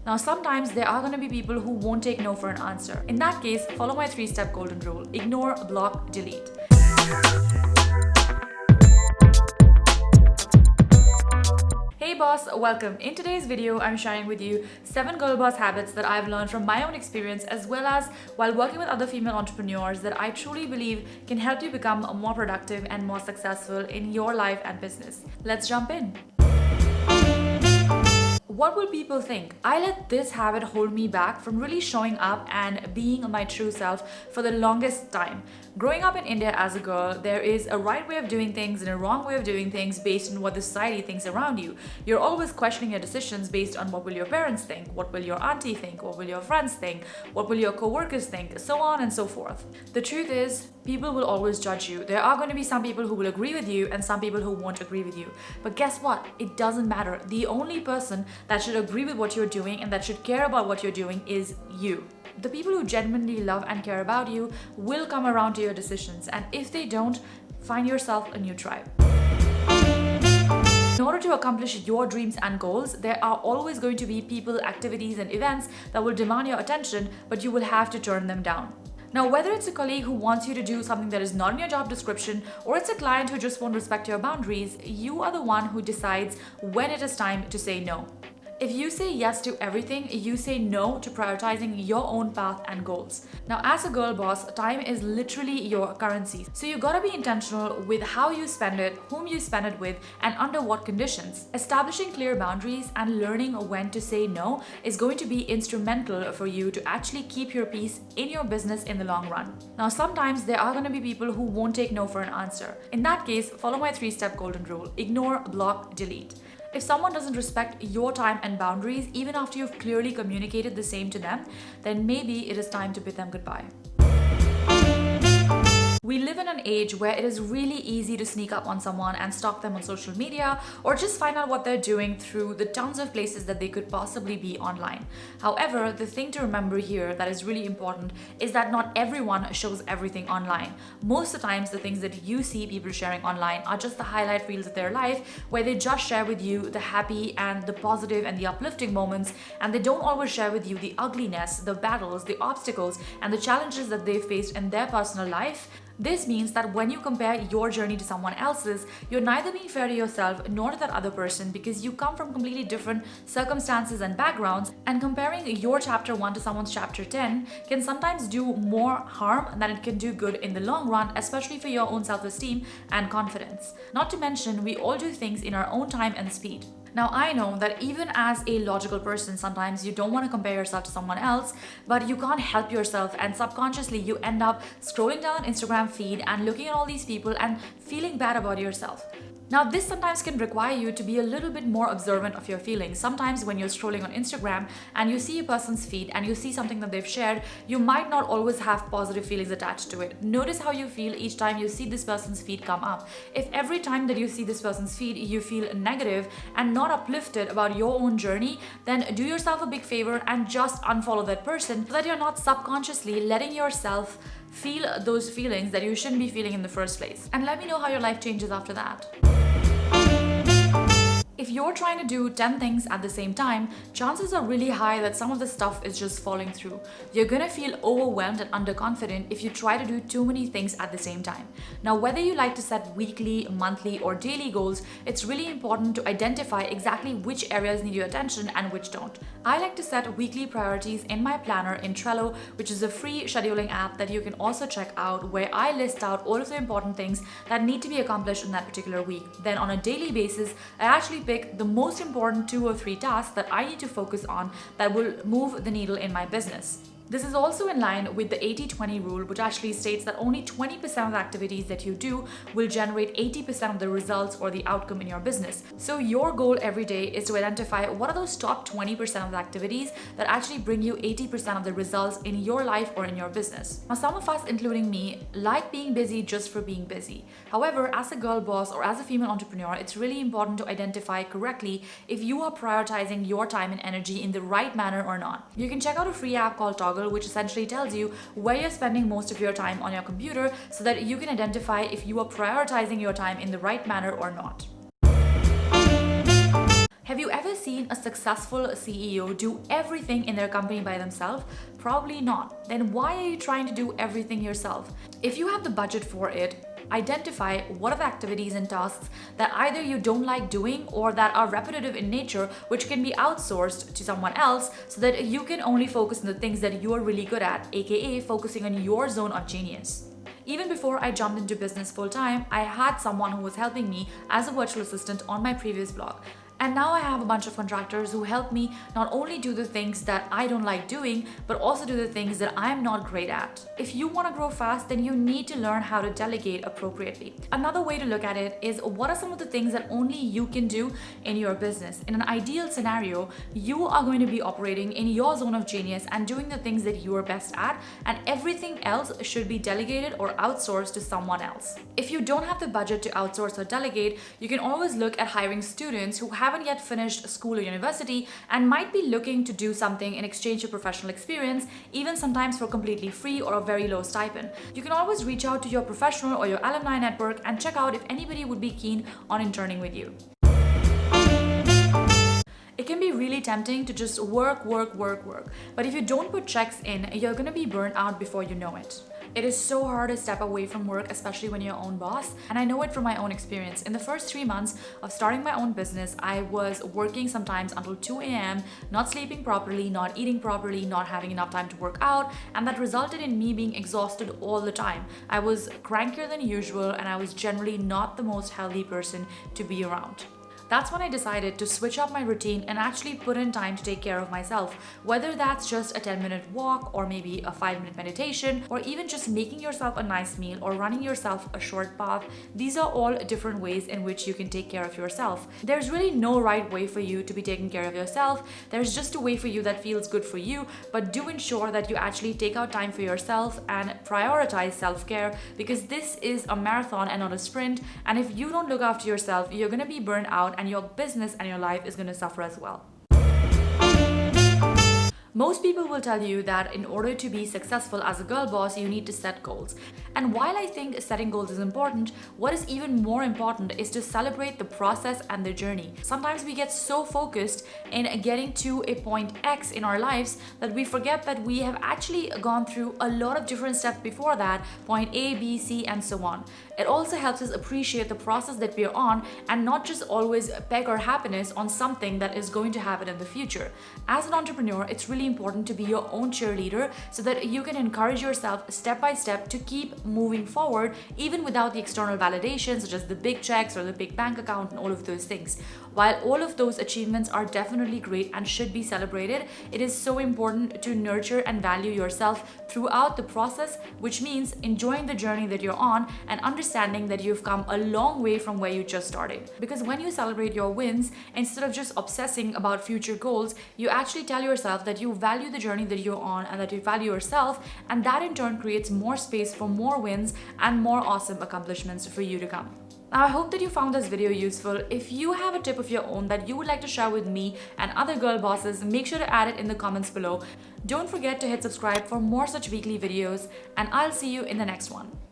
Now, sometimes there are going to be people who won't take no for an answer. In that case, follow my 3-step golden rule: ignore, block, delete. Hey boss, welcome. In today's video, I'm sharing with you 7 girl boss habits that I've learned from my own experience, as well as while working with other female entrepreneurs, that I truly believe can help you become more productive and more successful in your life and business. Let's jump in. What will people think? I let this habit hold me back from really showing up and being my true self for the longest time. Growing up in India as a girl, there is a right way of doing things and a wrong way of doing things based on what the society thinks around you. You're always questioning your decisions based on what will your parents think, what will your auntie think, what will your friends think, what will your co-workers think, so on and so forth. The truth is, people will always judge you. There are going to be some people who will agree with you and some people who won't agree with you. But guess what? It doesn't matter. The only person that should agree with what you're doing and that should care about what you're doing is you. The people who genuinely love and care about you will come around to your decisions, and if they don't, find yourself a new tribe. In order to accomplish your dreams and goals, there are always going to be people, activities, and events that will demand your attention, but you will have to turn them down. Now, whether it's a colleague who wants you to do something that is not in your job description, or it's a client who just won't respect your boundaries, you are the one who decides when it is time to say no. If you say yes to everything, you say no to prioritizing your own path and goals. Now, as a girl boss, time is literally your currency. So you gotta be intentional with how you spend it, whom you spend it with, and under what conditions. Establishing clear boundaries and learning when to say no is going to be instrumental for you to actually keep your peace in your business in the long run. Now, sometimes there are gonna be people who won't take no for an answer. In that case, follow my 3-step golden rule: ignore, block, delete. If someone doesn't respect your time and boundaries, even after you've clearly communicated the same to them, then maybe it is time to bid them goodbye. We live in an age where it is really easy to sneak up on someone and stalk them on social media, or just find out what they're doing through the tons of places that they could possibly be online. However, the thing to remember here that is really important is that not everyone shows everything online. Most of the times, the things that you see people sharing online are just the highlight reels of their life, where they just share with you the happy and the positive and the uplifting moments, and they don't always share with you the ugliness, the battles, the obstacles, and the challenges that they faced in their personal life. This means that when you compare your journey to someone else's, you're neither being fair to yourself nor to that other person, because you come from completely different circumstances and backgrounds, and comparing your chapter 1 to someone's chapter 10 can sometimes do more harm than it can do good in the long run, especially for your own self-esteem and confidence. Not to mention, we all do things in our own time and speed. Now, I know that even as a logical person, sometimes you don't want to compare yourself to someone else, but you can't help yourself, and subconsciously you end up scrolling down an Instagram feed and looking at all these people and feeling bad about yourself. Now, this sometimes can require you to be a little bit more observant of your feelings. Sometimes when you're scrolling on Instagram and you see a person's feed and you see something that they've shared, you might not always have positive feelings attached to it. Notice how you feel each time you see this person's feed come up. If every time that you see this person's feed you feel negative and not uplifted about your own journey, then do yourself a big favor and just unfollow that person, so that you're not subconsciously letting yourself feel those feelings that you shouldn't be feeling in the first place. And let me know how your life changes after that. If you're trying to do 10 things at the same time, chances are really high that some of the stuff is just falling through. You're gonna feel overwhelmed and underconfident if you try to do too many things at the same time. Now, whether you like to set weekly, monthly, or daily goals, it's really important to identify exactly which areas need your attention and which don't. I like to set weekly priorities in my planner in Trello, which is a free scheduling app that you can also check out, where I list out all of the important things that need to be accomplished in that particular week. Then on a daily basis, I actually pick the most important 2 or 3 tasks that I need to focus on that will move the needle in my business. This is also in line with the 80-20 rule, which actually states that only 20% of the activities that you do will generate 80% of the results or the outcome in your business. So your goal every day is to identify what are those top 20% of the activities that actually bring you 80% of the results in your life or in your business. Now, some of us, including me, like being busy just for being busy. However, as a girl boss or as a female entrepreneur, it's really important to identify correctly if you are prioritizing your time and energy in the right manner or not. You can check out a free app called Toggle, which essentially tells you where you're spending most of your time on your computer, so that you can identify if you are prioritizing your time in the right manner or not. Have you ever seen a successful CEO do everything in their company by themselves? Probably not. Then why are you trying to do everything yourself? If you have the budget for it, identify what are the activities and tasks that either you don't like doing or that are repetitive in nature, which can be outsourced to someone else so that you can only focus on the things that you are really good at, aka focusing on your zone of genius. Even before I jumped into business full time, I had someone who was helping me as a virtual assistant on my previous blog. And now I have a bunch of contractors who help me not only do the things that I don't like doing, but also do the things that I'm not great at. If you want to grow fast, then you need to learn how to delegate appropriately. Another way to look at it is what are some of the things that only you can do in your business? In an ideal scenario, you are going to be operating in your zone of genius and doing the things that you are best at, and everything else should be delegated or outsourced to someone else. If you don't have the budget to outsource or delegate, you can always look at hiring students who haven't yet finished school or university and might be looking to do something in exchange for professional experience, even sometimes for completely free or a very low stipend. You can always reach out to your professional or your alumni network and check out if anybody would be keen on interning with you. It can be really tempting to just work. But if you don't put checks in, you're gonna be burnt out before you know it. It is so hard to step away from work, especially when you're your own boss. And I know it from my own experience. In the first 3 months of starting my own business, I was working sometimes until 2 a.m., not sleeping properly, not eating properly, not having enough time to work out. And that resulted in me being exhausted all the time. I was crankier than usual, and I was generally not the most healthy person to be around. That's when I decided to switch up my routine and actually put in time to take care of myself, whether that's just a 10-minute walk or maybe a 5-minute meditation, or even just making yourself a nice meal or running yourself a short bath. These are all different ways in which you can take care of yourself. There's really no right way for you to be taking care of yourself. There's just a way for you that feels good for you, but do ensure that you actually take out time for yourself and prioritize self-care, because this is a marathon and not a sprint. And if you don't look after yourself, you're gonna be burned out, and your business and your life is going to suffer as well. Most people will tell you that in order to be successful as a girl boss, you need to set goals. And while I think setting goals is important, what is even more important is to celebrate the process and the journey. Sometimes we get so focused in getting to a point X in our lives that we forget that we have actually gone through a lot of different steps before that, point A, B, C, and so on. It also helps us appreciate the process that we are on and not just always peg our happiness on something that is going to happen in the future. As an entrepreneur, it's really important to be your own cheerleader so that you can encourage yourself step by step to keep moving forward, even without the external validation such as the big checks or the big bank account and all of those things. While all of those achievements are definitely great and should be celebrated, it is so important to nurture and value yourself throughout the process, which means enjoying the journey that you're on and understanding that you've come a long way from where you just started. Because when you celebrate your wins, instead of just obsessing about future goals, you actually tell yourself that you value the journey that you're on and that you value yourself, and that in turn creates more space for more wins and more awesome accomplishments for you to come. Now, I hope that you found this video useful. If you have a tip of your own that you would like to share with me and other girl bosses, make sure to add it in the comments below. Don't forget to hit subscribe for more such weekly videos, and I'll see you in the next one.